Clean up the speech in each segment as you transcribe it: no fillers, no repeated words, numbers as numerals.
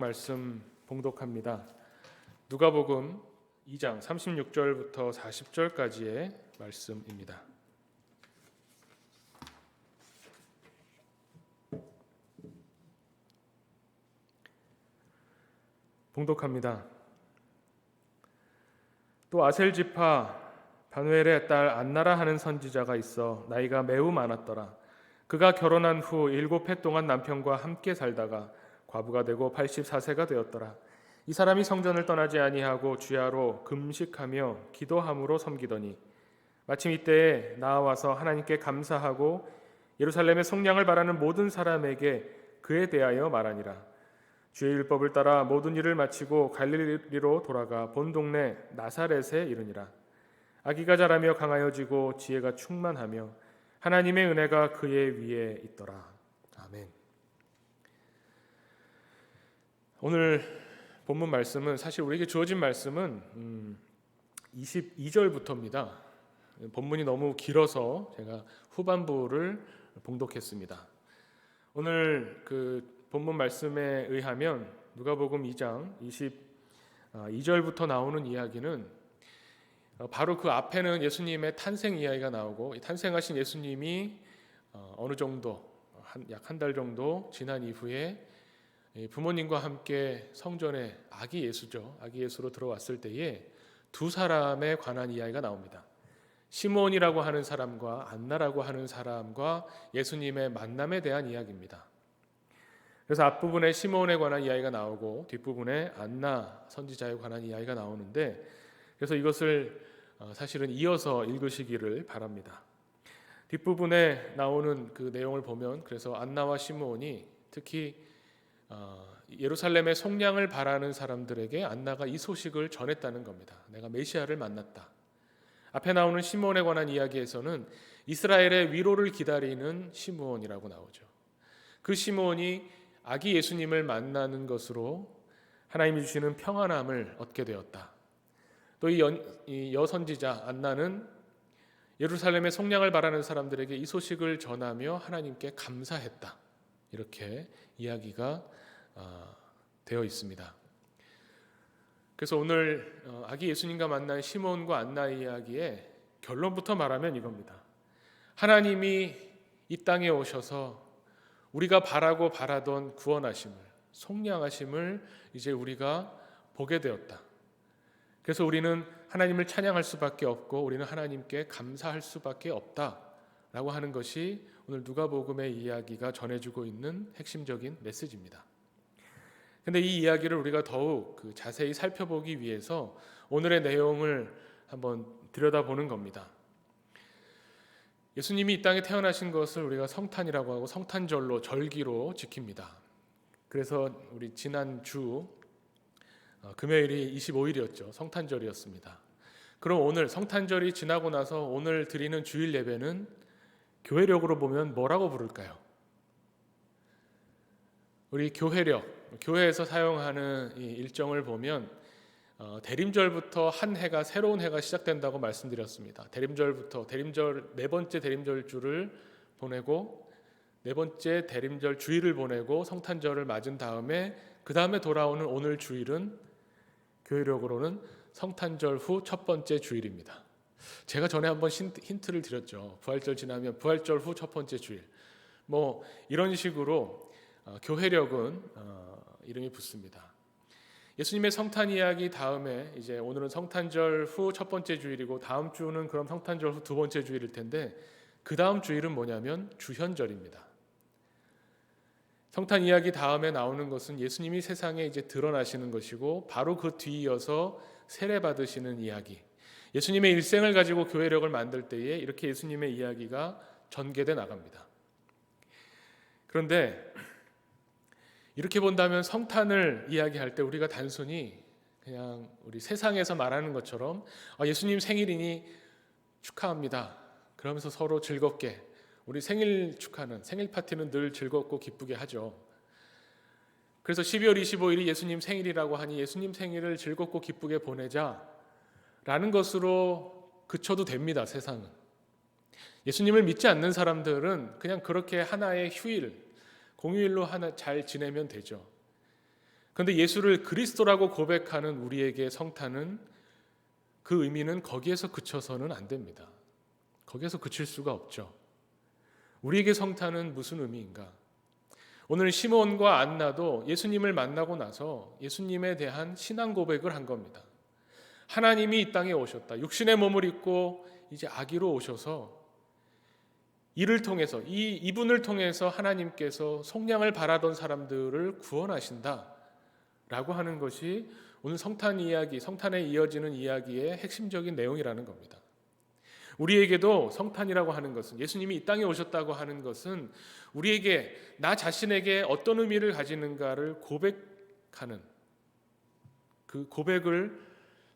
말씀 봉독합니다. 누가복음 2장 36절부터 40절까지의 말씀입니다. 봉독합니다. 또 아셀 지파 바누엘의 딸 안나라 하는 선지자가 있어 나이가 매우 많았더라. 그가 결혼한 후 7해 동안 남편과 함께 살다가 과부가 되고 84세가 되었더라. 이 사람이 성전을 떠나지 아니하고 주야로 금식하며 기도함으로 섬기더니 마침 이때에 나와서 하나님께 감사하고 예루살렘의 속량을 바라는 모든 사람에게 그에 대하여 말하니라. 주의 율법을 따라 모든 일을 마치고 갈릴리로 돌아가 본 동네 나사렛에 이르니라. 아기가 자라며 강하여지고 지혜가 충만하며 하나님의 은혜가 그의 위에 있더라. 아멘. 오늘 본문 말씀은 사실 우리에게 주어진 말씀은 22절부터입니다. 본문이 너무 길어서 제가 후반부를 봉독했습니다. 오늘 그 본문 말씀에 의하면 누가복음 2장 22절부터 나오는 이야기는 바로 그 앞에는 예수님의 탄생 이야기가 나오고 이 탄생하신 예수님이 어느 정도 약 한 달 정도 지난 이후에 부모님과 함께 성전에 아기 예수로 들어왔을 때에 두 사람에 관한 이야기가 나옵니다. 시몬이라고 하는 사람과 안나라고 하는 사람과 예수님의 만남에 대한 이야기입니다. 그래서 앞부분에 시몬에 관한 이야기가 나오고 뒷부분에 안나 선지자에 관한 이야기가 나오는데, 그래서 이것을 사실은 이어서 읽으시기를 바랍니다. 뒷부분에 나오는 그 내용을 보면 그래서 안나와 시몬이 특히 예루살렘의 속량을 바라는 사람들에게 안나가 이 소식을 전했다는 겁니다. 내가 메시아를 만났다. 앞에 나오는 시몬에 관한 이야기에서는 이스라엘의 위로를 기다리는 시몬이라고 나오죠. 그 시몬이 아기 예수님을 만나는 것으로 하나님이 주시는 평안함을 얻게 되었다. 또 이 여선지자 안나는 예루살렘의 속량을 바라는 사람들에게 이 소식을 전하며 하나님께 감사했다. 이렇게 이야기가 되어 있습니다. 그래서 오늘 아기 예수님과 만난 시몬과 안나의 이야기의 결론부터 말하면 이겁니다. 하나님이 이 땅에 오셔서 우리가 바라던 구원하심을, 속량하심을 이제 우리가 보게 되었다. 그래서 우리는 하나님을 찬양할 수밖에 없고 우리는 하나님께 감사할 수밖에 없다라고 하는 것이 오늘 누가복음의 이야기가 전해주고 있는 핵심적인 메시지입니다. 근데 이 이야기를 우리가 더욱 자세히 살펴보기 위해서 오늘의 내용을 한번 들여다보는 겁니다. 예수님이 이 땅에 태어나신 것을 우리가 성탄이라고 하고 성탄절로 절기로 지킵니다. 그래서 우리 지난 주 금요일이 25일이었죠. 성탄절이었습니다. 그럼 오늘 성탄절이 지나고 나서 오늘 드리는 주일 예배는 교회력으로 보면 뭐라고 부를까요? 우리 교회에서 사용하는 이 일정을 보면 대림절부터 한 해가 새로운 해가 시작된다고 말씀드렸습니다. 대림절 네 번째 대림절 주를 보내고 네 번째 대림절 주일을 보내고 성탄절을 맞은 다음에 그 다음에 돌아오는 오늘 주일은 교회력으로는 성탄절 후 첫 번째 주일입니다. 제가 전에 한번 힌트를 드렸죠. 부활절 지나면 부활절 후 첫 번째 주일. 뭐 이런 식으로 교회력은 이름이 붙습니다. 예수님의 성탄 이야기 다음에 이제 오늘은 성탄절 후 첫 번째 주일이고 다음 주는 그럼 성탄절 후 두 번째 주일일 텐데 그 다음 주일은 뭐냐면 주현절입니다. 성탄 이야기 다음에 나오는 것은 예수님이 세상에 이제 드러나시는 것이고 바로 그 뒤이어서 세례 받으시는 이야기. 예수님의 일생을 가지고 교회력을 만들 때에 이렇게 예수님의 이야기가 전개돼 나갑니다. 그런데 이렇게 본다면 성탄을 이야기할 때 우리가 단순히 그냥 우리 세상에서 말하는 것처럼 예수님 생일이니 축하합니다. 그러면서 서로 즐겁게 우리 생일 축하는 생일 파티는 늘 즐겁고 기쁘게 하죠. 그래서 12월 25일이 예수님 생일이라고 하니 예수님 생일을 즐겁고 기쁘게 보내자라는 것으로 그쳐도 됩니다. 세상은. 예수님을 믿지 않는 사람들은 그냥 그렇게 하나의 휴일, 공휴일로 하나 잘 지내면 되죠. 그런데 예수를 그리스도라고 고백하는 우리에게 성탄은 그 의미는 거기에서 그쳐서는 안 됩니다. 거기에서 그칠 수가 없죠. 우리에게 성탄은 무슨 의미인가? 오늘 시몬과 안나도 예수님을 만나고 나서 예수님에 대한 신앙 고백을 한 겁니다. 하나님이 이 땅에 오셨다. 육신의 몸을 입고 이제 아기로 오셔서 이를 통해서 이분을 통해서 하나님께서 속량을 바라던 사람들을 구원하신다 라고 하는 것이 오늘 성탄 이야기, 성탄에 이어지는 이야기의 핵심적인 내용이라는 겁니다. 우리에게도 성탄이라고 하는 것은, 예수님이 이 땅에 오셨다고 하는 것은 우리에게, 나 자신에게 어떤 의미를 가지는가를 고백하는, 그 고백을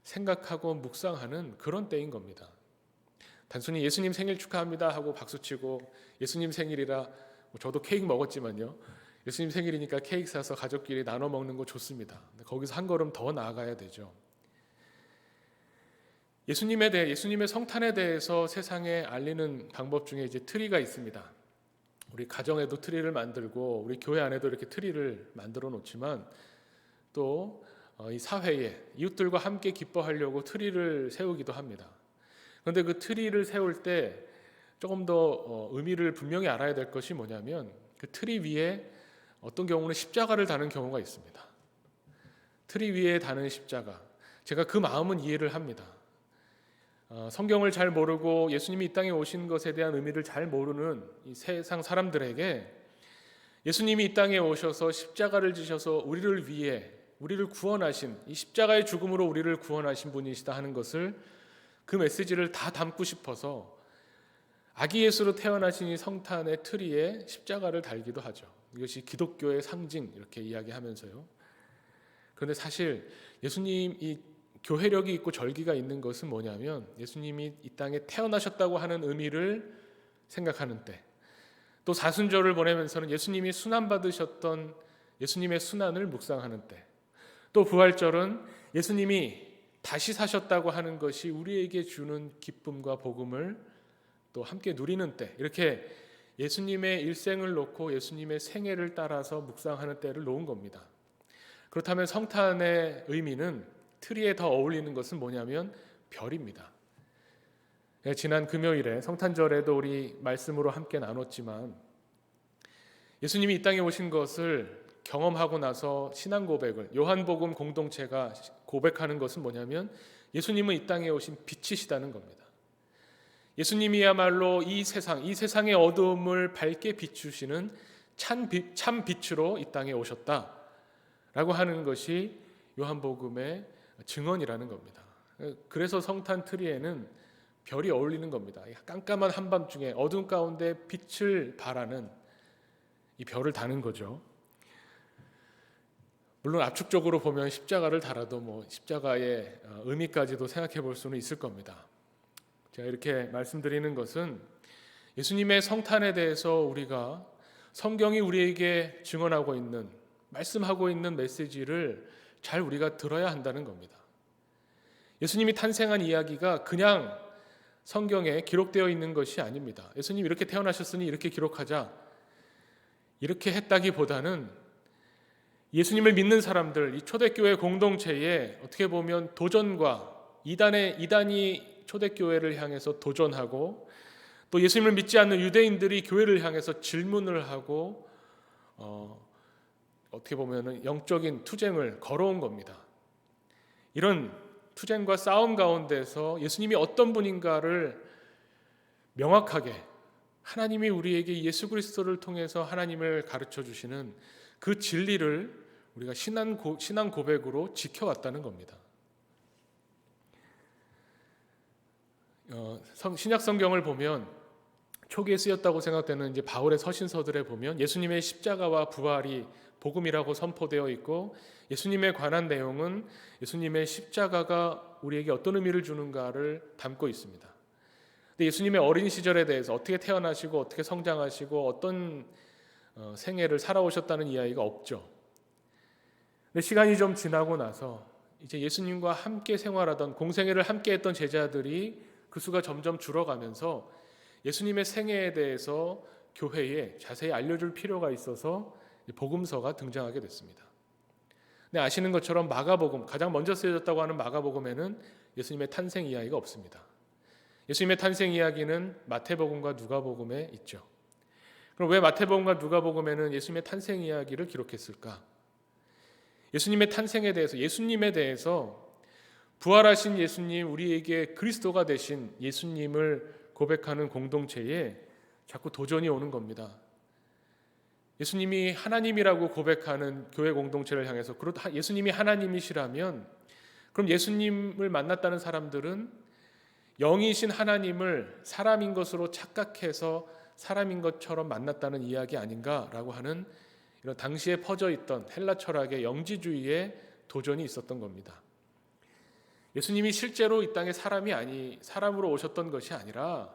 생각하고 묵상하는 그런 때인 겁니다. 단순히 예수님 생일 축하합니다 하고 박수치고 예수님 생일이라, 저도 케이크 먹었지만요, 예수님 생일이니까 케이크 사서 가족끼리 나눠 먹는 거 좋습니다. 거기서 한 걸음 더 나아가야 되죠. 예수님에 대해, 예수님의 성탄에 대해서 세상에 알리는 방법 중에 이제 트리가 있습니다. 우리 가정에도 트리를 만들고 우리 교회 안에도 이렇게 트리를 만들어 놓지만 또 이 사회에 이웃들과 함께 기뻐하려고 트리를 세우기도 합니다. 그런데 그 트리를 세울 때 조금 더 의미를 분명히 알아야 될 것이 뭐냐면, 그 트리 위에 어떤 경우는 십자가를 다는 경우가 있습니다. 트리 위에 다는 십자가, 제가 그 마음은 이해를 합니다. 성경을 잘 모르고 예수님이 이 땅에 오신 것에 대한 의미를 잘 모르는 이 세상 사람들에게 예수님이 이 땅에 오셔서 십자가를 지셔서 우리를 위해, 우리를 구원하신, 이 십자가의 죽음으로 우리를 구원하신 분이시다 하는 것을, 그 메시지를 다 담고 싶어서 아기 예수로 태어나신 이 성탄의 트리에 십자가를 달기도 하죠. 이것이 기독교의 상징, 이렇게 이야기하면서요. 그런데 사실 예수님 이 교회력이 있고 절기가 있는 것은 뭐냐면, 예수님이 이 땅에 태어나셨다고 하는 의미를 생각하는 때, 또 사순절을 보내면서는 예수님이 순환받으셨던 예수님의 순환을 묵상하는 때, 또 부활절은 예수님이 다시 사셨다고 하는 것이 우리에게 주는 기쁨과 복음을 또 함께 누리는 때, 이렇게 예수님의 일생을 놓고 예수님의 생애를 따라서 묵상하는 때를 놓은 겁니다. 그렇다면 성탄의 의미는, 트리에 더 어울리는 것은 뭐냐면 별입니다. 지난 금요일에 성탄절에도 우리 말씀으로 함께 나눴지만, 예수님이 이 땅에 오신 것을 경험하고 나서 신앙 고백을 요한복음 공동체가 고백하는 것은 뭐냐면, 예수님은 이 땅에 오신 빛이시다는 겁니다. 예수님이야말로 이 세상의 어두움을 밝게 비추시는 참 빛으로 이 땅에 오셨다라고 하는 것이 요한복음의 증언이라는 겁니다. 그래서 성탄 트리에는 별이 어울리는 겁니다. 깜깜한 한밤중에 어둠 가운데 빛을 발하는 이 별을 다는 거죠. 물론 압축적으로 보면 십자가를 달아도 십자가의 의미까지도 생각해 볼 수는 있을 겁니다. 제가 이렇게 말씀드리는 것은, 예수님의 성탄에 대해서 우리가, 성경이 우리에게 증언하고 있는, 말씀하고 있는 메시지를 잘 우리가 들어야 한다는 겁니다. 예수님이 탄생한 이야기가 그냥 성경에 기록되어 있는 것이 아닙니다. 예수님 이렇게 태어나셨으니 이렇게 기록하자, 이렇게 했다기보다는 예수님을 믿는 사람들, 이 초대교회 공동체에 어떻게 보면 도전과 이단이 초대교회를 향해서 도전하고, 또 예수님을 믿지 않는 유대인들이 교회를 향해서 질문을 하고, 어떻게 보면 영적인 투쟁을 걸어온 겁니다. 이런 투쟁과 싸움 가운데서 예수님이 어떤 분인가를 명확하게, 하나님이 우리에게 예수 그리스도를 통해서 하나님을 가르쳐 주시는 그 진리를 우리가 신앙 고백으로 지켜왔다는 겁니다. 신약 성경을 보면 초기에 쓰였다고 생각되는 이제 바울의 서신서들에 보면 예수님의 십자가와 부활이 복음이라고 선포되어 있고, 예수님에 관한 내용은 예수님의 십자가가 우리에게 어떤 의미를 주는가를 담고 있습니다. 근데 예수님의 어린 시절에 대해서, 어떻게 태어나시고 어떻게 성장하시고 어떤 생애를 살아오셨다는 이야기가 없죠. 근데 시간이 좀 지나고 나서 이제 예수님과 함께 생활하던, 공생애를 함께 했던 제자들이 그 수가 점점 줄어가면서 예수님의 생애에 대해서 교회에 자세히 알려줄 필요가 있어서 복음서가 등장하게 됐습니다. 근데 아시는 것처럼 마가복음, 가장 먼저 쓰여졌다고 하는 마가복음에는 예수님의 탄생 이야기가 없습니다. 예수님의 탄생 이야기는 마태복음과 누가복음에 있죠. 그럼 왜 마태복음과 누가복음에는 예수님의 탄생 이야기를 기록했을까? 예수님의 탄생에 대해서, 예수님에 대해서 부활하신 예수님, 우리에게 그리스도가 되신 예수님을 고백하는 공동체에 자꾸 도전이 오는 겁니다. 예수님이 하나님이라고 고백하는 교회 공동체를 향해서 예수님이 하나님이시라면 그럼 예수님을 만났다는 사람들은 영이신 하나님을 사람인 것으로 착각해서 사람인 것처럼 만났다는 이야기 아닌가라고 하는 이런 당시에 퍼져 있던 헬라 철학의 영지주의에 도전이 있었던 겁니다. 예수님이 실제로 이 땅에 사람으로 오셨던 것이 아니라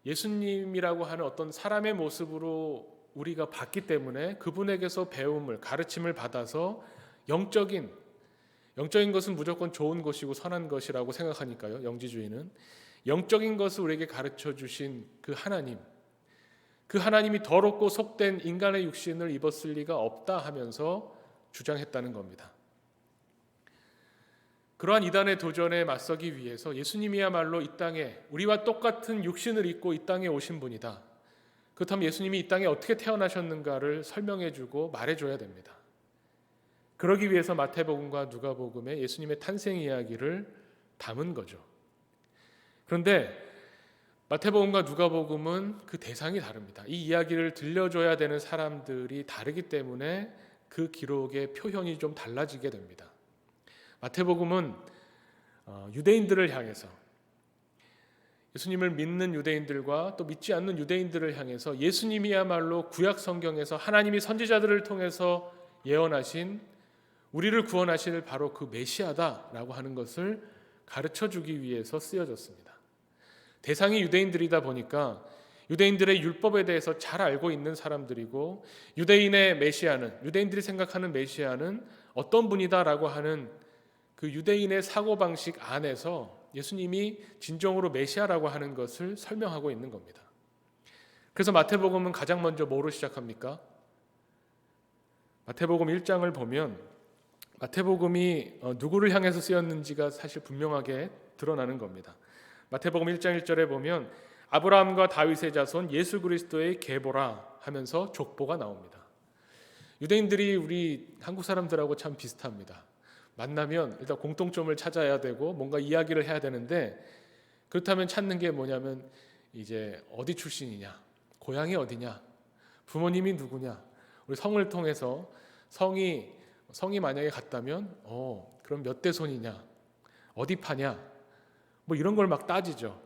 예수님이라고 하는 어떤 사람의 모습으로 우리가 봤기 때문에 그분에게서 배움을, 가르침을 받아서 영적인 것은 무조건 좋은 것이고 선한 것이라고 생각하니까요. 영지주의는 영적인 것을 우리에게 가르쳐 주신 그 하나님이 더럽고 속된 인간의 육신을 입었을 리가 없다 하면서 주장했다는 겁니다. 그러한 이단의 도전에 맞서기 위해서 예수님이야말로 이 땅에 우리와 똑같은 육신을 입고 이 땅에 오신 분이다. 그렇다면 예수님이 이 땅에 어떻게 태어나셨는가를 설명해주고 말해줘야 됩니다. 그러기 위해서 마태복음과 누가복음에 예수님의 탄생 이야기를 담은 거죠. 그런데 마태복음과 누가복음은 그 대상이 다릅니다. 이 이야기를 들려줘야 되는 사람들이 다르기 때문에 그 기록의 표현이 좀 달라지게 됩니다. 마태복음은 유대인들을 향해서, 예수님을 믿는 유대인들과 또 믿지 않는 유대인들을 향해서 예수님이야말로 구약 성경에서 하나님이 선지자들을 통해서 예언하신 우리를 구원하실 바로 그 메시아다라고 하는 것을 가르쳐주기 위해서 쓰여졌습니다. 대상이 유대인들이다 보니까 유대인들의 율법에 대해서 잘 알고 있는 사람들이고 유대인들이 생각하는 메시아는 어떤 분이다라고 하는 그 유대인의 사고방식 안에서 예수님이 진정으로 메시아라고 하는 것을 설명하고 있는 겁니다. 그래서 마태복음은 가장 먼저 뭐로 시작합니까? 마태복음 1장을 보면 마태복음이 누구를 향해서 쓰였는지가 사실 분명하게 드러나는 겁니다. 마태복음 1장 1절에 보면 아브라함과 다윗의 자손 예수 그리스도의 계보라 하면서 족보가 나옵니다. 유대인들이 우리 한국 사람들하고 참 비슷합니다. 만나면 일단 공통점을 찾아야 되고 뭔가 이야기를 해야 되는데 그렇다면 찾는 게 뭐냐면 이제 어디 출신이냐, 고향이 어디냐, 부모님이 누구냐, 우리 성을 통해서 성이 만약에 같다면 그럼 몇 대 손이냐, 어디 파냐, 뭐 이런 걸 막 따지죠.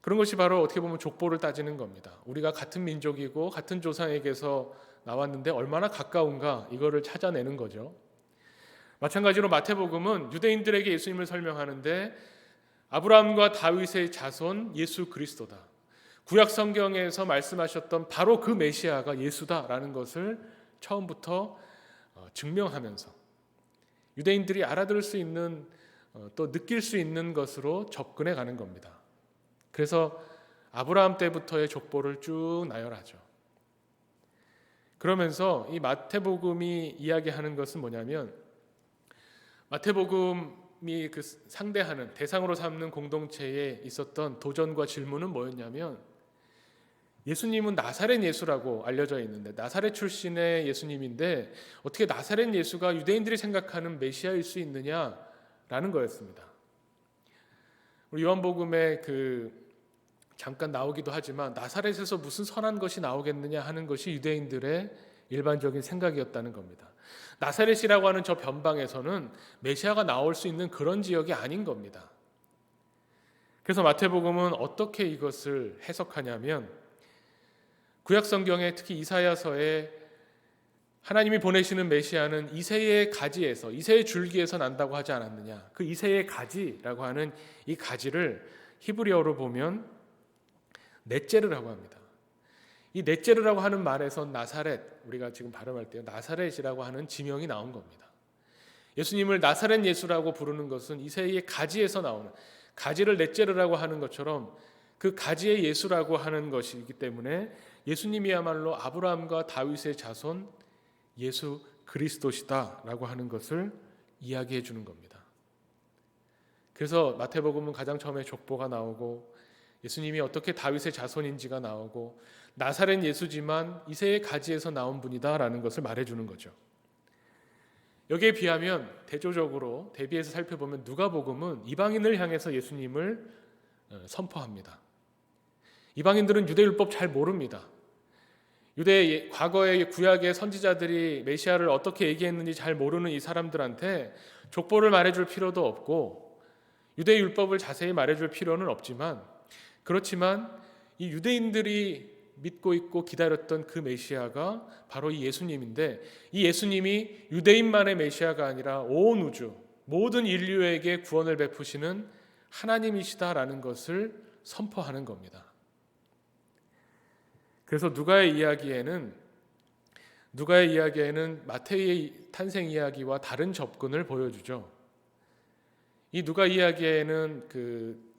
그런 것이 바로 어떻게 보면 족보를 따지는 겁니다. 우리가 같은 민족이고 같은 조상에게서 나왔는데 얼마나 가까운가 이거를 찾아내는 거죠. 마찬가지로 마태복음은 유대인들에게 예수님을 설명하는데 아브라함과 다윗의 자손 예수 그리스도다. 구약 성경에서 말씀하셨던 바로 그 메시아가 예수다라는 것을 처음부터 증명하면서 유대인들이 알아들을 수 있는 또 느낄 수 있는 것으로 접근해 가는 겁니다. 그래서 아브라함 때부터의 족보를 쭉 나열하죠. 그러면서 이 마태복음이 이야기하는 것은 뭐냐면 마태복음이 그 상대하는 대상으로 삼는 공동체에 있었던 도전과 질문은 뭐였냐면 예수님은 나사렛 예수라고 알려져 있는데 나사렛 출신의 예수님인데 어떻게 나사렛 예수가 유대인들이 생각하는 메시아일 수 있느냐라는 거였습니다. 우리 요한복음에 잠깐 나오기도 하지만 나사렛에서 무슨 선한 것이 나오겠느냐 하는 것이 유대인들의 일반적인 생각이었다는 겁니다. 나사렛이라고 하는 저 변방에서는 메시아가 나올 수 있는 그런 지역이 아닌 겁니다. 그래서 마태복음은 어떻게 이것을 해석하냐면 구약 성경에 특히 이사야서에 하나님이 보내시는 메시아는 이새의 가지에서, 이새의 줄기에서 난다고 하지 않았느냐. 그 이새의 가지라고 하는 이 가지를 히브리어로 보면 넷제르라고 합니다. 이 넷제르라고 하는 말에서 나사렛, 우리가 지금 발음할 때 나사렛이라고 하는 지명이 나온 겁니다. 예수님을 나사렛 예수라고 부르는 것은 이새의 가지에서 나오는, 가지를 넷제르라고 하는 것처럼 그 가지의 예수라고 하는 것이기 때문에 예수님이야말로 아브라함과 다윗의 자손 예수 그리스도시다라고 하는 것을 이야기해 주는 겁니다. 그래서 마태복음은 가장 처음에 족보가 나오고 예수님이 어떻게 다윗의 자손인지가 나오고 나사렛 예수지만 이새의 가지에서 나온 분이다라는 것을 말해주는 거죠. 여기에 비하면 대조적으로 대비해서 살펴보면 누가복음은 이방인을 향해서 예수님을 선포합니다. 이방인들은 유대율법 잘 모릅니다. 유대 과거의 구약의 선지자들이 메시아를 어떻게 얘기했는지 잘 모르는 이 사람들한테 족보를 말해줄 필요도 없고 유대 율법을 자세히 말해줄 필요는 없지만, 그렇지만 이 유대인들이 믿고 있고 기다렸던 그 메시아가 바로 이 예수님인데, 이 예수님이 유대인만의 메시아가 아니라 온 우주 모든 인류에게 구원을 베푸시는 하나님이시다라는 것을 선포하는 겁니다. 그래서 누가의 이야기에는 마태의 탄생 이야기와 다른 접근을 보여주죠. 이 누가 이야기에는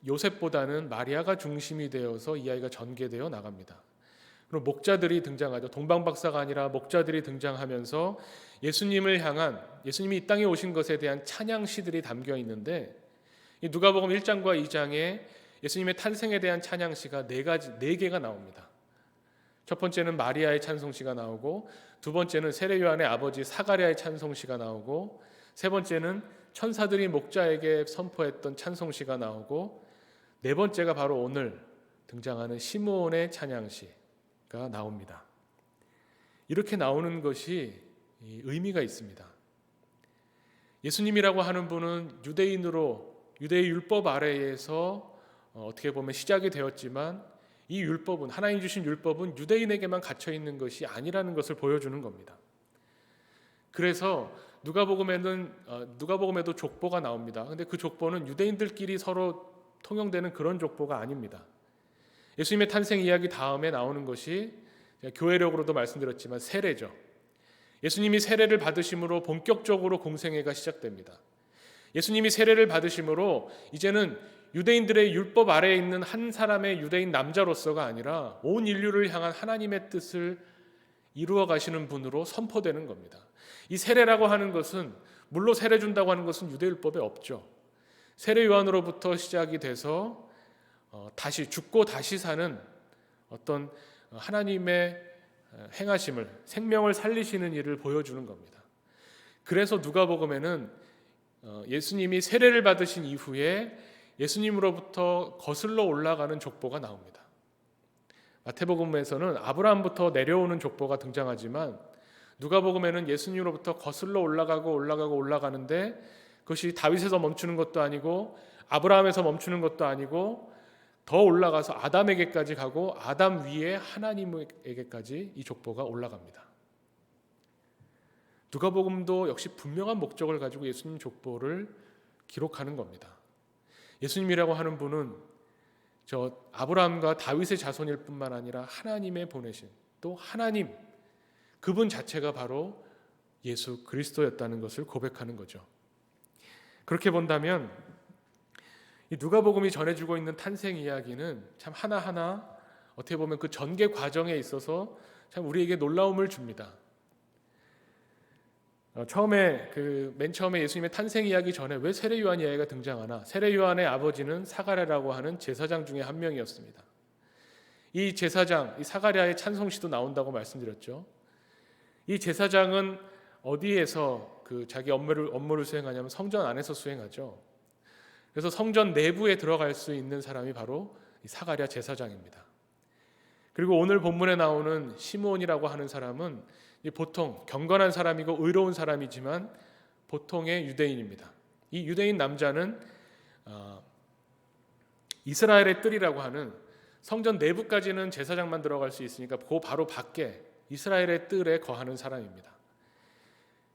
요셉보다는 마리아가 중심이 되어서 이야기가 전개되어 나갑니다. 그리고 목자들이 등장하죠. 동방박사가 아니라 목자들이 등장하면서 예수님이 이 땅에 오신 것에 대한 찬양 시들이 담겨 있는데, 이 누가복음 1장과 2장에 예수님의 탄생에 대한 찬양 시가 네 개가 나옵니다. 첫 번째는 마리아의 찬송시가 나오고, 두 번째는 세례 요한의 아버지 사가랴의 찬송시가 나오고, 세 번째는 천사들이 목자에게 선포했던 찬송시가 나오고, 네 번째가 바로 오늘 등장하는 시므온의 찬양시가 나옵니다. 이렇게 나오는 것이 의미가 있습니다. 예수님이라고 하는 분은 유대의 율법 아래에서 어떻게 보면 시작이 되었지만, 이 율법은, 하나님 주신 율법은 유대인에게만 갇혀 있는 것이 아니라는 것을 보여주는 겁니다. 그래서 누가복음에도 족보가 나옵니다. 근데 그 족보는 유대인들끼리 서로 통용되는 그런 족보가 아닙니다. 예수님의 탄생 이야기 다음에 나오는 것이 교회력으로도 말씀드렸지만 세례죠. 예수님이 세례를 받으심으로 본격적으로 공생애가 시작됩니다. 예수님이 세례를 받으심으로 이제는 유대인들의 율법 아래에 있는 한 사람의 유대인 남자로서가 아니라 온 인류를 향한 하나님의 뜻을 이루어 가시는 분으로 선포되는 겁니다. 이 세례라고 하는 것은, 물로 세례 준다고 하는 것은 유대율법에 없죠. 세례 요한으로부터 시작이 돼서 다시 죽고 다시 사는 어떤 하나님의 행하심을, 생명을 살리시는 일을 보여주는 겁니다. 그래서 누가복음에는 예수님이 세례를 받으신 이후에 예수님으로부터 거슬러 올라가는 족보가 나옵니다. 마태복음에서는 아브라함부터 내려오는 족보가 등장하지만 누가복음에는 예수님으로부터 거슬러 올라가는데, 그것이 다윗에서 멈추는 것도 아니고 아브라함에서 멈추는 것도 아니고 더 올라가서 아담에게까지 가고 아담 위에 하나님에게까지 이 족보가 올라갑니다. 누가복음도 역시 분명한 목적을 가지고 예수님 족보를 기록하는 겁니다. 예수님이라고 하는 분은 저 아브라함과 다윗의 자손일 뿐만 아니라 하나님의 보내신, 또 하나님, 그분 자체가 바로 예수 그리스도였다는 것을 고백하는 거죠. 그렇게 본다면 이 누가복음이 전해주고 있는 탄생 이야기는 참 하나하나 어떻게 보면 그 전개 과정에 있어서 참 우리에게 놀라움을 줍니다. 맨 처음에 예수님의 탄생 이야기 전에 왜 세례 요한 이야기가 등장하나? 세례 요한의 아버지는 사가랴라고 하는 제사장 중에 한 명이었습니다. 이 제사장, 이 사가랴의 찬송시도 나온다고 말씀드렸죠. 이 제사장은 어디에서 자기 업무를 수행하냐면 성전 안에서 수행하죠. 그래서 성전 내부에 들어갈 수 있는 사람이 바로 이 사가랴 제사장입니다. 그리고 오늘 본문에 나오는 시므온이라고 하는 사람은 보통 경건한 사람이고 의로운 사람이지만 보통의 유대인입니다. 이 유대인 남자는 이스라엘의 뜰이라고 하는, 성전 내부까지는 제사장만 들어갈 수 있으니까 그 바로 밖에 이스라엘의 뜰에 거하는 사람입니다.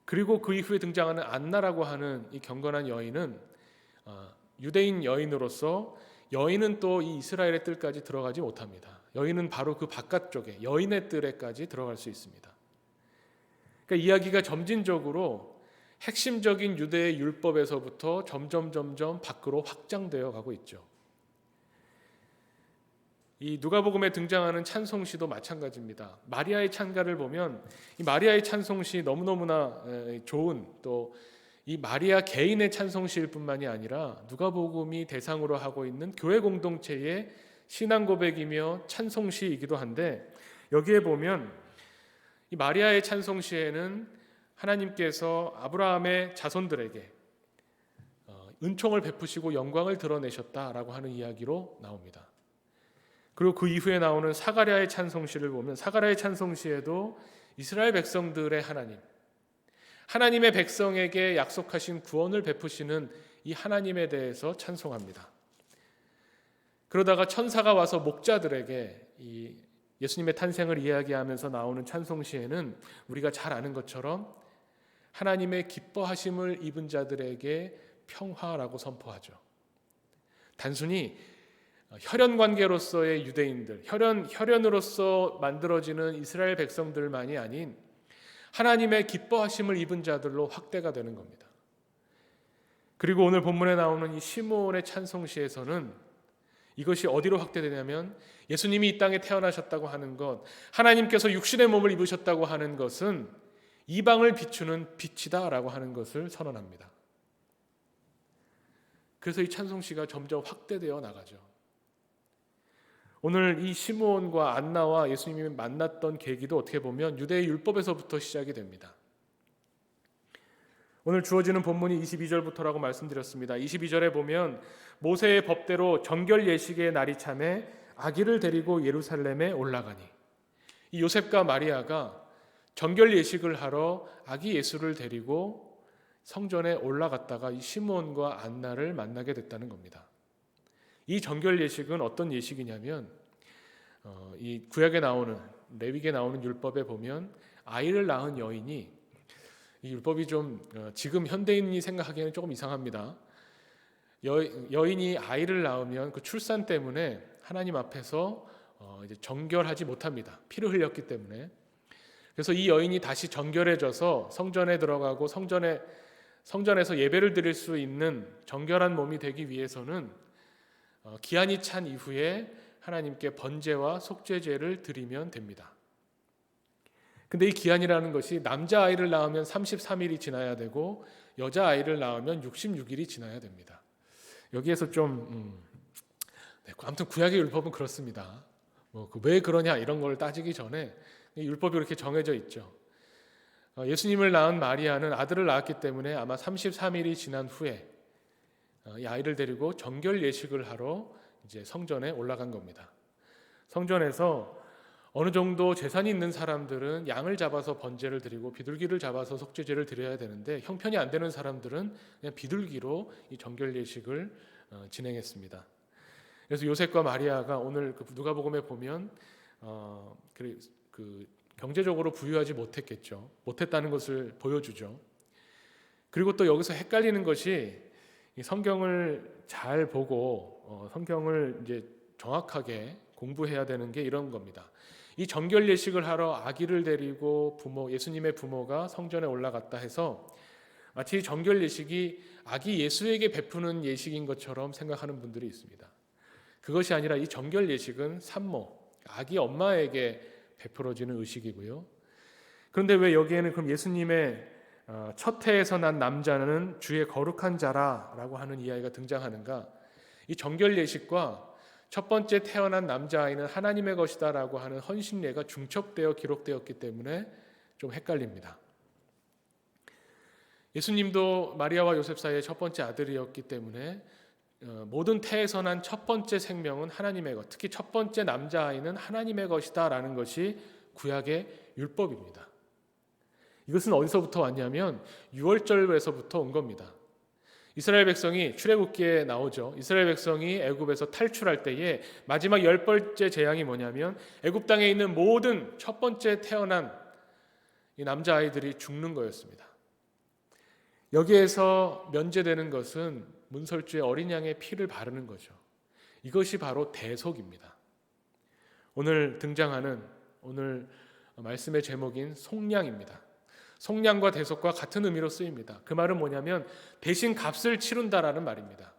그리고 그 이후에 등장하는 안나라고 하는 이 경건한 여인은 유대인 여인으로서, 여인은 또 이 이스라엘의 뜰까지 들어가지 못합니다. 여인은 바로 그 바깥쪽에 여인의 뜰에까지 들어갈 수 있습니다. 그러니까 이야기가 점진적으로 핵심적인 유대의 율법에서부터 점점 밖으로 확장되어 가고 있죠. 이 누가복음에 등장하는 찬송시도 마찬가지입니다. 마리아의 찬가를 보면 이 마리아의 찬송시 너무너무나 좋은, 또 이 마리아 개인의 찬송시일 뿐만이 아니라 누가복음이 대상으로 하고 있는 교회 공동체의 신앙 고백이며 찬송시이기도 한데, 여기에 보면 이 마리아의 찬송시에는 하나님께서 아브라함의 자손들에게 은총을 베푸시고 영광을 드러내셨다라고 하는 이야기로 나옵니다. 그리고 그 이후에 나오는 사가랴의 찬송시를 보면 사가랴의 찬송시에도 이스라엘 백성들의 하나님의 백성에게 약속하신 구원을 베푸시는 이 하나님에 대해서 찬송합니다. 그러다가 천사가 와서 목자들에게 이 예수님의 탄생을 이야기하면서 나오는 찬송시에는 우리가 잘 아는 것처럼 하나님의 기뻐하심을 입은 자들에게 평화라고 선포하죠. 단순히 혈연 관계로서의 유대인들, 혈연으로서 만들어지는 이스라엘 백성들만이 아닌 하나님의 기뻐하심을 입은 자들로 확대가 되는 겁니다. 그리고 오늘 본문에 나오는 이 시므온의 찬송시에서는 이것이 어디로 확대되냐면, 예수님이 이 땅에 태어나셨다고 하는 것, 하나님께서 육신의 몸을 입으셨다고 하는 것은 이방을 비추는 빛이다라고 하는 것을 선언합니다. 그래서 이 찬송시가 점점 확대되어 나가죠. 오늘 이 시므온과 안나와 예수님이 만났던 계기도 어떻게 보면 유대의 율법에서부터 시작이 됩니다. 오늘 주어지는 본문이 22절부터라고 말씀드렸습니다. 22절에 보면 모세의 법대로 정결 예식의 날이 차매 아기를 데리고 예루살렘에 올라가니, 이 요셉과 마리아가 정결 예식을 하러 아기 예수를 데리고 성전에 올라갔다가 이 시므온과 안나를 만나게 됐다는 겁니다. 이 정결 예식은 어떤 예식이냐면, 이 구약에 나오는, 레위기에 나오는 율법에 보면 아이를 낳은 여인이, 이 율법이 좀 지금 현대인이 생각하기에는 조금 이상합니다. 여인이 아이를 낳으면 그 출산 때문에 하나님 앞에서 이제 정결하지 못합니다. 피를 흘렸기 때문에. 그래서 이 여인이 다시 정결해져서 성전에 들어가고 성전에서 예배를 드릴 수 있는 정결한 몸이 되기 위해서는 기한이 찬 이후에 하나님께 번제와 속죄제를 드리면 됩니다. 근데 이 기한이라는 것이 남자아이를 낳으면 33일이 지나야 되고 여자아이를 낳으면 66일이 지나야 됩니다. 여기에서 좀 아무튼 구약의 율법은 그렇습니다. 왜 그러냐 이런 걸 따지기 전에 율법이 이렇게 정해져 있죠. 예수님을 낳은 마리아는 아들을 낳았기 때문에 아마 33일이 지난 후에 이 아이를 데리고 정결 예식을 하러 이제 성전에 올라간 겁니다. 성전에서 어느 정도 재산이 있는 사람들은 양을 잡아서 번제를 드리고 비둘기를 잡아서 속죄제를 드려야 되는데, 형편이 안 되는 사람들은 그냥 비둘기로 이 정결 예식을 진행했습니다. 그래서 요셉과 마리아가 오늘 누가복음에 보면 경제적으로 부유하지 못했다는 것을 보여주죠. 그리고 또 여기서 헷갈리는 것이, 이 성경을 잘 보고 성경을 이제 정확하게 공부해야 되는 게 이런 겁니다. 이 정결 예식을 하러 아기를 데리고 예수님의 부모가 성전에 올라갔다 해서 마치 정결 예식이 아기 예수에게 베푸는 예식인 것처럼 생각하는 분들이 있습니다. 그것이 아니라 이 정결 예식은 산모, 아기 엄마에게 베풀어지는 의식이고요. 그런데 왜 여기에는 그럼 예수님의 첫 해에서 난 남자는 주의 거룩한 자라라고 하는 이야기가 등장하는가? 이 정결 예식과 첫 번째 태어난 남자아이는 하나님의 것이다라고 하는 헌신례가 중첩되어 기록되었기 때문에 좀 헷갈립니다. 예수님도 마리아와 요셉 사이의 첫 번째 아들이었기 때문에 모든 태에서 난 첫 번째 생명은 하나님의 것, 특히 첫 번째 남자아이는 하나님의 것이다라는 것이 구약의 율법입니다. 이것은 어디서부터 왔냐면 유월절에서부터 온 겁니다. 이스라엘 백성이 출애굽기에 나오죠. 이스라엘 백성이 애굽에서 탈출할 때에 마지막 10번째 재앙이 뭐냐면 애굽 땅에 있는 모든 첫 번째 태어난 이 남자아이들이 죽는 거였습니다. 여기에서 면제되는 것은 문설주의 어린 양의 피를 바르는 거죠. 이것이 바로 대속입니다. 오늘 등장하는 오늘 말씀의 제목인 속량입니다. 속량과 대속과 같은 의미로 쓰입니다. 그 말은 뭐냐면 대신 값을 치른다라는 말입니다.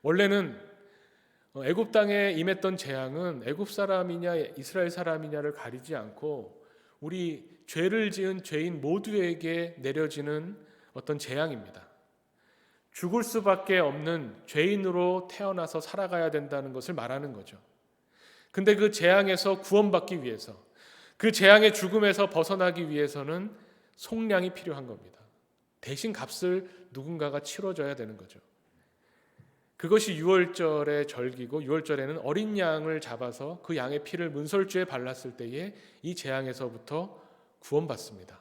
원래는 애굽 땅에 임했던 재앙은 애굽 사람이냐 이스라엘 사람이냐를 가리지 않고 우리 죄를 지은 죄인 모두에게 내려지는 어떤 재앙입니다. 죽을 수밖에 없는 죄인으로 태어나서 살아가야 된다는 것을 말하는 거죠. 근데 그 재앙에서 구원받기 위해서, 그 재앙의 죽음에서 벗어나기 위해서는 속량이 필요한 겁니다. 대신 값을 누군가가 치러줘야 되는 거죠. 그것이 유월절의 절기고, 유월절에는 어린 양을 잡아서 그 양의 피를 문설주에 발랐을 때에 이 재앙에서부터 구원받습니다.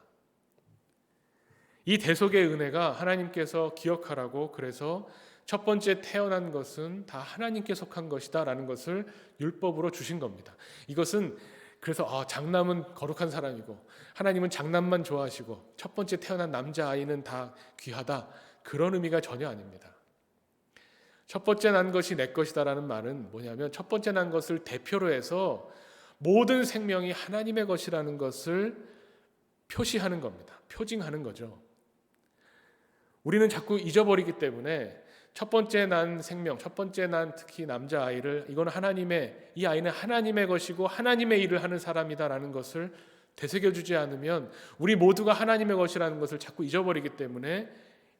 이 대속의 은혜가 하나님께서 기억하라고, 그래서 첫 번째 태어난 것은 다 하나님께 속한 것이다 라는 것을 율법으로 주신 겁니다. 이것은 그래서 장남은 거룩한 사람이고 하나님은 장남만 좋아하시고 첫 번째 태어난 남자아이는 다 귀하다, 그런 의미가 전혀 아닙니다. 첫 번째 난 것이 내 것이다 라는 말은 뭐냐면, 첫 번째 난 것을 대표로 해서 모든 생명이 하나님의 것이라는 것을 표시하는 겁니다. 표징하는 거죠. 우리는 자꾸 잊어버리기 때문에 첫 번째 난 생명, 첫 번째 난 특히 남자아이를, 이건 이 아이는 하나님의 것이고 하나님의 일을 하는 사람이다라는 것을 되새겨주지 않으면 우리 모두가 하나님의 것이라는 것을 자꾸 잊어버리기 때문에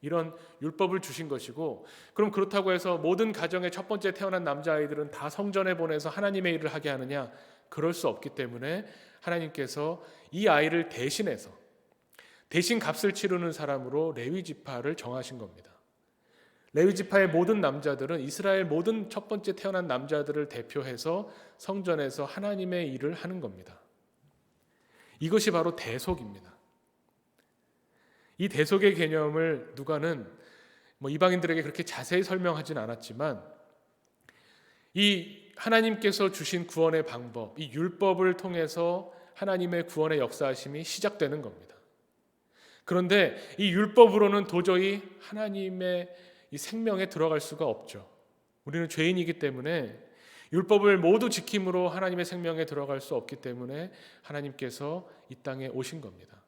이런 율법을 주신 것이고, 그럼 그렇다고 해서 모든 가정의 첫 번째 태어난 남자아이들은 다 성전에 보내서 하나님의 일을 하게 하느냐? 그럴 수 없기 때문에 하나님께서 이 아이를 대신 값을 치르는 사람으로 레위 지파를 정하신 겁니다. 레위 지파의 모든 남자들은 이스라엘 모든 첫 번째 태어난 남자들을 대표해서 성전에서 하나님의 일을 하는 겁니다. 이것이 바로 대속입니다. 이 대속의 개념을 누가는 이방인들에게 그렇게 자세히 설명하진 않았지만, 이 하나님께서 주신 구원의 방법, 이 율법을 통해서 하나님의 구원의 역사하심이 시작되는 겁니다. 그런데 이 율법으로는 도저히 하나님의 이 생명에 들어갈 수가 없죠. 우리는 죄인이기 때문에 율법을 모두 지킴으로 하나님의 생명에 들어갈 수 없기 때문에 하나님께서 이 땅에 오신 겁니다.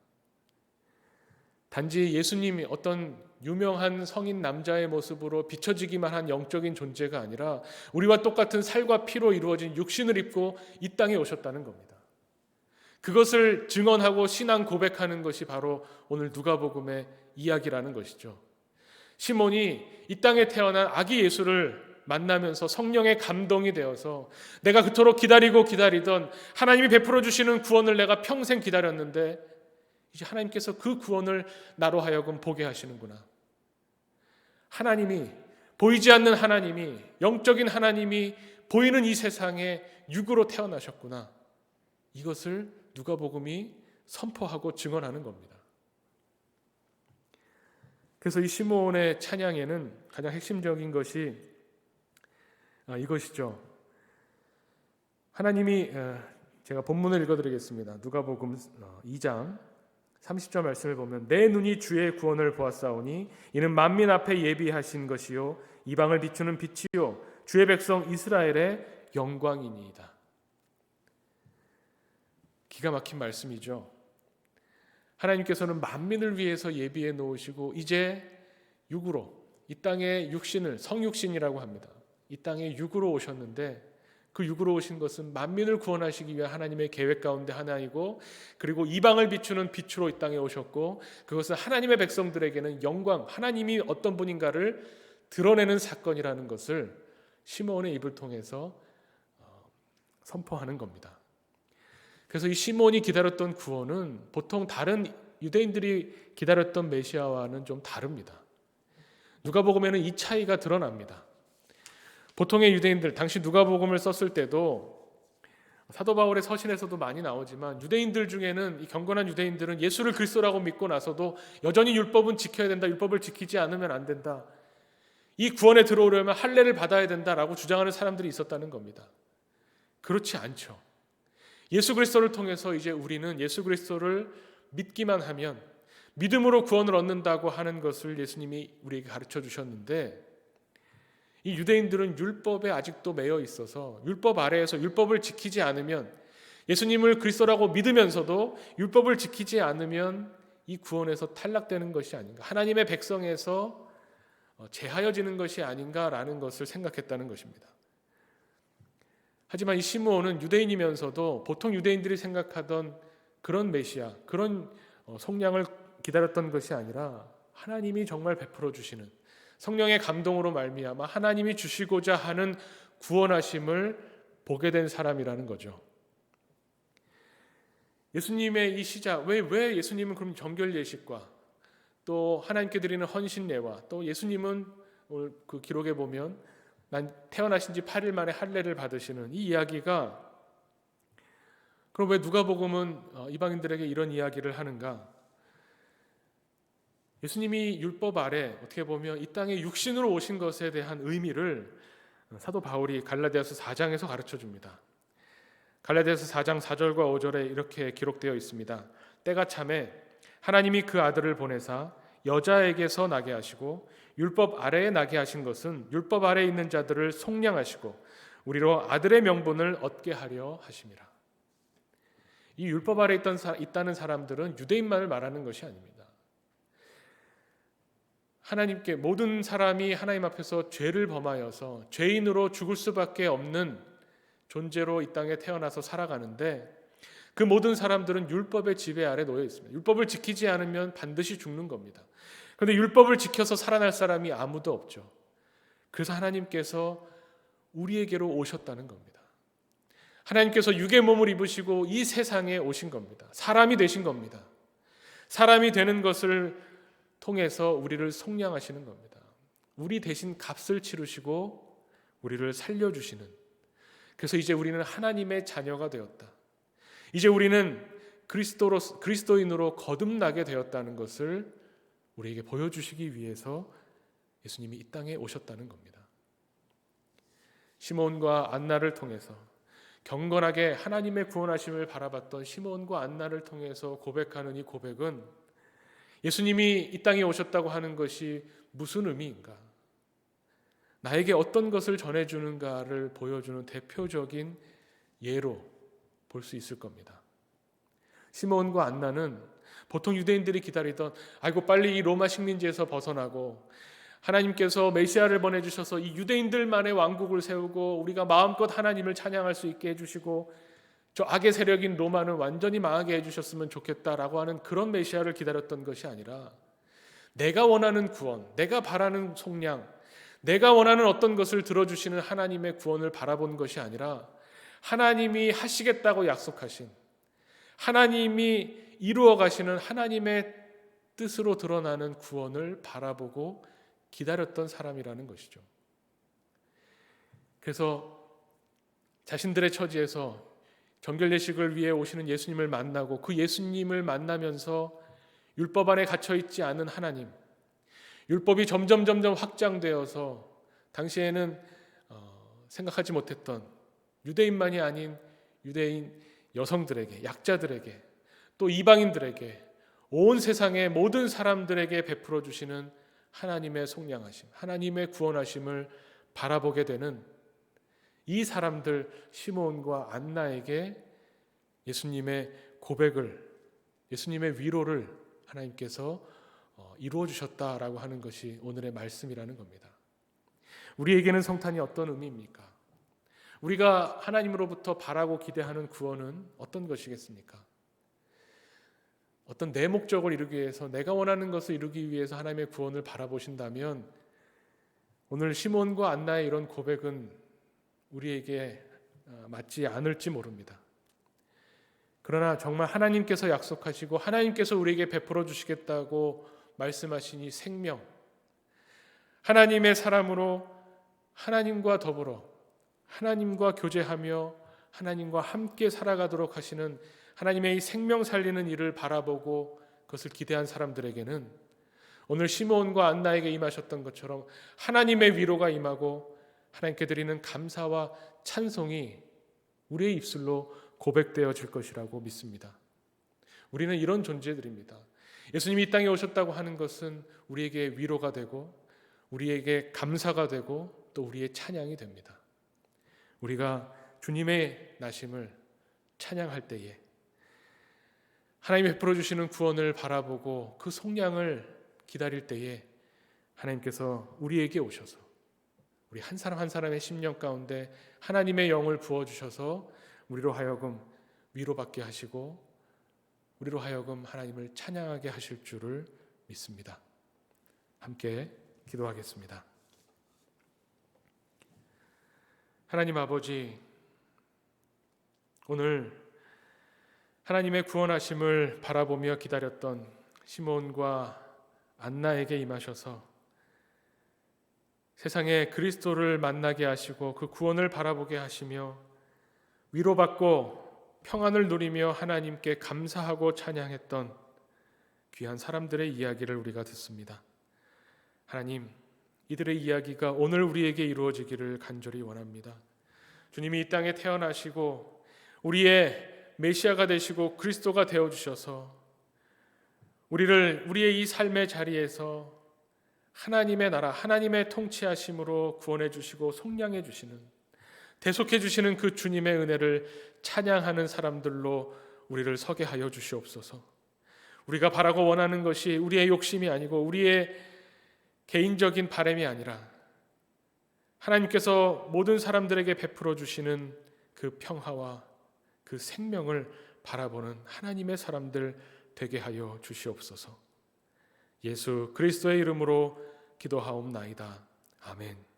단지 예수님이 어떤 유명한 성인 남자의 모습으로 비춰지기만 한 영적인 존재가 아니라 우리와 똑같은 살과 피로 이루어진 육신을 입고 이 땅에 오셨다는 겁니다. 그것을 증언하고 신앙 고백하는 것이 바로 오늘 누가복음의 이야기라는 것이죠. 시몬이 이 땅에 태어난 아기 예수를 만나면서 성령의 감동이 되어서, 내가 그토록 기다리던 하나님이 베풀어 주시는 구원을 내가 평생 기다렸는데 이제 하나님께서 그 구원을 나로 하여금 보게 하시는구나. 하나님이, 보이지 않는 하나님이, 영적인 하나님이 보이는 이 세상에 육으로 태어나셨구나. 이것을 누가복음이 선포하고 증언하는 겁니다. 그래서 이 시몬의 찬양에는 가장 핵심적인 것이 이것이죠. 하나님이, 제가 본문을 읽어드리겠습니다. 누가복음 2장 30절 말씀을 보면, 내 눈이 주의 구원을 보았사오니 이는 만민 앞에 예비하신 것이요 이방을 비추는 빛이요 주의 백성 이스라엘의 영광이니이다. 기가 막힌 말씀이죠. 하나님께서는 만민을 위해서 예비해 놓으시고 이제 육으로, 이 땅의 육신을 성육신이라고 합니다. 이 땅에 육으로 오셨는데, 그 육으로 오신 것은 만민을 구원하시기 위한 하나님의 계획 가운데 하나이고, 그리고 이방을 비추는 빛으로 이 땅에 오셨고, 그것은 하나님의 백성들에게는 영광, 하나님이 어떤 분인가를 드러내는 사건이라는 것을 시몬의 입을 통해서 선포하는 겁니다. 그래서 이 시몬이 기다렸던 구원은 보통 다른 유대인들이 기다렸던 메시아와는 좀 다릅니다. 누가복음에는 이 차이가 드러납니다. 보통의 유대인들, 당시 누가복음을 썼을 때도 사도 바울의 서신에서도 많이 나오지만, 유대인들 중에는, 이 경건한 유대인들은 예수를 그리스도라고 믿고 나서도 여전히 율법은 지켜야 된다, 율법을 지키지 않으면 안 된다, 이 구원에 들어오려면 할례를 받아야 된다라고 주장하는 사람들이 있었다는 겁니다. 그렇지 않죠. 예수 그리스도를 통해서 이제 우리는 예수 그리스도를 믿기만 하면 믿음으로 구원을 얻는다고 하는 것을 예수님이 우리에게 가르쳐 주셨는데, 이 유대인들은 율법에 아직도 매여 있어서 율법 아래에서 율법을 지키지 않으면, 예수님을 그리스도라고 믿으면서도 율법을 지키지 않으면 이 구원에서 탈락되는 것이 아닌가, 하나님의 백성에서 제하여지는 것이 아닌가라는 것을 생각했다는 것입니다. 하지만 이 시므온은 유대인이면서도 보통 유대인들이 생각하던 그런 메시아, 그런 속량을 기다렸던 것이 아니라 하나님이 정말 베풀어 주시는 성령의 감동으로 말미암아 하나님이 주시고자 하는 구원하심을 보게 된 사람이라는 거죠. 예수님의 이 시작, 왜 예수님은 그럼 정결 예식과 또 하나님께 드리는 헌신례와 또 예수님은 그 기록에 보면 난 태어나신 지 8일 만에 할례를 받으시는 이 이야기가, 그럼 왜 누가복음은 이방인들에게 이런 이야기를 하는가? 예수님이 율법 아래 어떻게 보면 이 땅에 육신으로 오신 것에 대한 의미를 사도 바울이 갈라디아서 4장에서 가르쳐 줍니다. 갈라디아서 4장 4절과 5절에 이렇게 기록되어 있습니다. 때가 차매 하나님이 그 아들을 보내사 여자에게서 나게 하시고 율법 아래에 나게 하신 것은 율법 아래에 있는 자들을 속량하시고 우리로 아들의 명분을 얻게 하려 하심이라. 이 율법 아래에 있다는 사람들은 유대인만을 말하는 것이 아닙니다. 하나님께 모든 사람이 하나님 앞에서 죄를 범하여서 죄인으로 죽을 수밖에 없는 존재로 이 땅에 태어나서 살아가는데 그 모든 사람들은 율법의 지배 아래 놓여 있습니다. 율법을 지키지 않으면 반드시 죽는 겁니다. 그런데 율법을 지켜서 살아날 사람이 아무도 없죠. 그래서 하나님께서 우리에게로 오셨다는 겁니다. 하나님께서 육의 몸을 입으시고 이 세상에 오신 겁니다. 사람이 되신 겁니다. 사람이 되는 것을 통해서 우리를 속량하시는 겁니다. 우리 대신 값을 치르시고 우리를 살려주시는, 그래서 이제 우리는 하나님의 자녀가 되었다. 이제 우리는 그리스도인으로 거듭나게 되었다는 것을 우리에게 보여주시기 위해서 예수님이 이 땅에 오셨다는 겁니다. 시몬과 안나를 통해서 경건하게 하나님의 구원하심을 바라봤던 시몬과 안나를 통해서 고백하는 이 고백은 예수님이 이 땅에 오셨다고 하는 것이 무슨 의미인가? 나에게 어떤 것을 전해주는가를 보여주는 대표적인 예로 볼 수 있을 겁니다. 시몬과 안나는 보통 유대인들이 기다리던, 아이고 빨리 이 로마 식민지에서 벗어나고 하나님께서 메시아를 보내주셔서 이 유대인들만의 왕국을 세우고 우리가 마음껏 하나님을 찬양할 수 있게 해주시고 저 악의 세력인 로마는 완전히 망하게 해주셨으면 좋겠다라고 하는 그런 메시아를 기다렸던 것이 아니라 내가 원하는 구원, 내가 바라는 속량, 내가 원하는 어떤 것을 들어주시는 하나님의 구원을 바라본 것이 아니라 하나님이 하시겠다고 약속하신, 하나님이 이루어 가시는 하나님의 뜻으로 드러나는 구원을 바라보고 기다렸던 사람이라는 것이죠. 그래서 자신들의 처지에서 정결예식을 위해 오시는 예수님을 만나고 그 예수님을 만나면서 율법 안에 갇혀있지 않은 하나님, 율법이 점점 확장되어서 당시에는 생각하지 못했던 유대인만이 아닌 유대인 여성들에게, 약자들에게, 또 이방인들에게, 온 세상의 모든 사람들에게 베풀어 주시는 하나님의 속량하심, 하나님의 구원하심을 바라보게 되는 이 사람들 시몬과 안나에게 예수님의 고백을, 예수님의 위로를 하나님께서 이루어 주셨다라고 하는 것이 오늘의 말씀이라는 겁니다. 우리에게는 성탄이 어떤 의미입니까? 우리가 하나님으로부터 바라고 기대하는 구원은 어떤 것이겠습니까? 어떤 내 목적을 이루기 위해서, 내가 원하는 것을 이루기 위해서 하나님의 구원을 바라보신다면 오늘 시몬과 안나의 이런 고백은 우리에게 맞지 않을지 모릅니다. 그러나 정말 하나님께서 약속하시고 하나님께서 우리에게 베풀어 주시겠다고 말씀하신 이 생명, 하나님의 사람으로 하나님과 더불어 하나님과 교제하며 하나님과 함께 살아가도록 하시는 하나님의 이 생명 살리는 일을 바라보고 그것을 기대한 사람들에게는 오늘 시몬과 안나에게 임하셨던 것처럼 하나님의 위로가 임하고 하나님께 드리는 감사와 찬송이 우리의 입술로 고백되어질 것이라고 믿습니다. 우리는 이런 존재들입니다. 예수님이 이 땅에 오셨다고 하는 것은 우리에게 위로가 되고 우리에게 감사가 되고 또 우리의 찬양이 됩니다. 우리가 주님의 나심을 찬양할 때에 하나님이 베풀어 주시는 구원을 바라보고 그 속량을 기다릴 때에 하나님께서 우리에게 오셔서 우리 한 사람 한 사람의 심령 가운데 하나님의 영을 부어주셔서 우리로 하여금 위로받게 하시고 우리로 하여금 하나님을 찬양하게 하실 줄을 믿습니다. 함께 기도하겠습니다. 하나님 아버지, 오늘 하나님의 구원하심을 바라보며 기다렸던 시몬과 안나에게 임하셔서 세상에 그리스도를 만나게 하시고 그 구원을 바라보게 하시며 위로받고 평안을 누리며 하나님께 감사하고 찬양했던 귀한 사람들의 이야기를 우리가 듣습니다. 하나님, 이들의 이야기가 오늘 우리에게 이루어지기를 간절히 원합니다. 주님이 이 땅에 태어나시고 우리의 메시아가 되시고 그리스도가 되어주셔서 우리의 이 삶의 자리에서 하나님의 나라, 하나님의 통치하심으로 구원해 주시고 속량해 주시는, 대속해 주시는 그 주님의 은혜를 찬양하는 사람들로 우리를 서게 하여 주시옵소서. 우리가 바라고 원하는 것이 우리의 욕심이 아니고 우리의 개인적인 바람이 아니라 하나님께서 모든 사람들에게 베풀어 주시는 그 평화와 그 생명을 바라보는 하나님의 사람들 되게 하여 주시옵소서. 예수 그리스도의 이름으로 기도하옵나이다. 아멘.